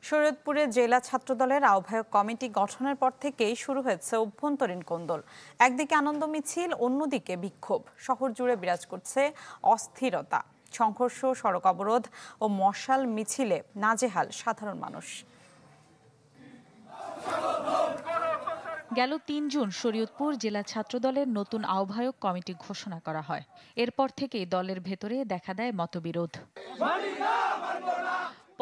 শরীয়তপুরে জেলা ছাত্রদলের আহ্বায়ক কমিটি গঠনের পর থেকেই শুরু হয়েছে অভ্যন্তরীণ কোন্দল। একদিকে আনন্দ মিছিল, অন্যদিকে বিক্ষোভ। শহর জুড়ে বিরাজ করছে অস্থিরতা, সংঘর্ষ, সড়ক অবরোধ ও মশাল মিছিলে নাজেহাল সাধারণ মানুষ। গেল ৩ জুন শরীয়তপুর জেলা ছাত্রদলের নতুন আহ্বায়ক কমিটি ঘোষণা করা হয়। এরপর থেকেই দলের ভেতরে দেখা দেয় মতবিরোধ।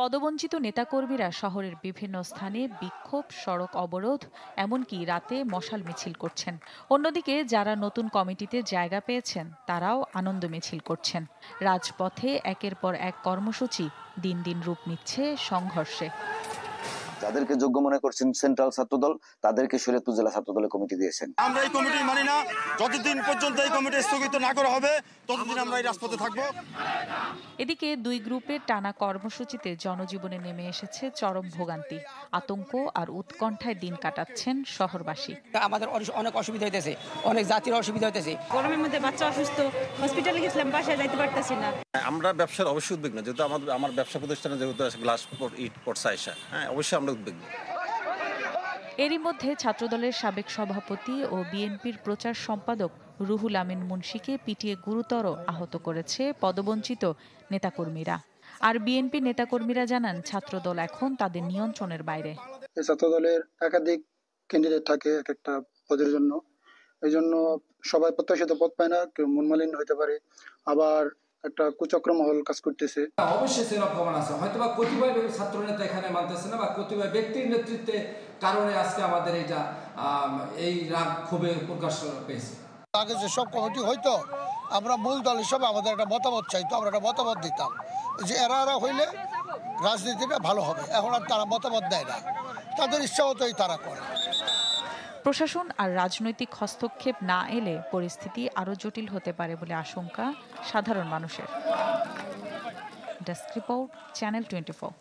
পদবঞ্চিত নেতাকর্মীরা শহরের বিভিন্ন স্থানে বিক্ষোভ, সড়ক অবরোধ, এমনকি রাতে মশাল মিছিল করছেন। অন্যদিকে যারা নতুন কমিটিতে জায়গা পেয়েছেন তারাও আনন্দ মিছিল করছেন। রাজপথে একের পর এক কর্মসূচি দিন দিন রূপ নিচ্ছে সংঘর্ষে। যাদেরকে যোগ্য মনে করছেন সেন্ট্রাল ছাত্রদল, তাদেরকে শরীয়তপুর জেলা ছাত্রদলের কমিটি দিয়েছেন। আমরা এই কমিটি মানি না। যতদিন পর্যন্ত এই কমিটি স্থগিত না করা হবে ততদিন আমরা এই রাজপথে থাকব। এদিকে দুই গ্রুপের টানা কর্মসূচিতে জনজীবনে নেমে এসেছে চরম ভোগান্তি। আতঙ্ক আর উৎকণ্ঠায় দিন কাটাচ্ছেন শহরবাসী। আমাদের অনেক অসুবিধা হইতেছে, অনেক জাতির অসুবিধা হইতেছে। গরমের মধ্যে বাচ্চা অসুস্থ, হসপিটালে গেছিলাম, বাসায় যাইতে পারতেছি না। আমরা ব্যবসার অবশ্যই উদ্বিগ্ন, যেহেতু আমার ব্যবসা প্রতিষ্ঠানে যেহেতু গ্লাস ইট পড়ছে আইসা, অবশ্যই আমরা উদ্বিগ্ন। এরই মধ্যে ছাত্রদলের সাবেক সভাপতি ও বিএনপির প্রচার সম্পাদক রুহুল আমিন মুন্সিকে পিটিয়ে গুরুতর আহত করেছে পদবঞ্চিত নেতাকর্মীরা। আর বিএনপি নেতাকর্মীরা জানান ছাত্রদল এখন তাদের নিয়ন্ত্রণের বাইরে। ছাত্রদলের একাধিক ক্যান্ডিডেট থাকে এক একটা পদের জন্য, এই জন্য সবাই প্রত্যাশিত পদ পায় না, কেউ মনমালিন্য হতে পারে, আবার একটা কুচক্র মহল কাজ করতেছে। অবশ্যই সেরকম আছে, হয়তো বা কতিপয় ছাত্র নেতা এখানে মানতেছে না, বা কতিপয় ব্যক্তির নেতৃত্বে কারণে আজকে আমাদের এই রাগ ক্ষোভে প্রকাশ পেয়েছে। আগে যেসব কমিটি হইতো, আমরা মূল দল হিসাবে আমাদের একটা মতামত চাইতো, আমরা একটা মতামত দিতাম যে এরা হইলে রাজনীতিটা ভালো হবে। এখন আর তারা মতামত দেয় না, তাদের ইচ্ছা মতোই তারা করে। প্রশাসন আর রাজনৈতিক হস্তক্ষেপ না এলে পরিস্থিতি আরও জটিল হতে পারে বলে আশঙ্কা সাধারণ মানুষের। Desk report, channel 24।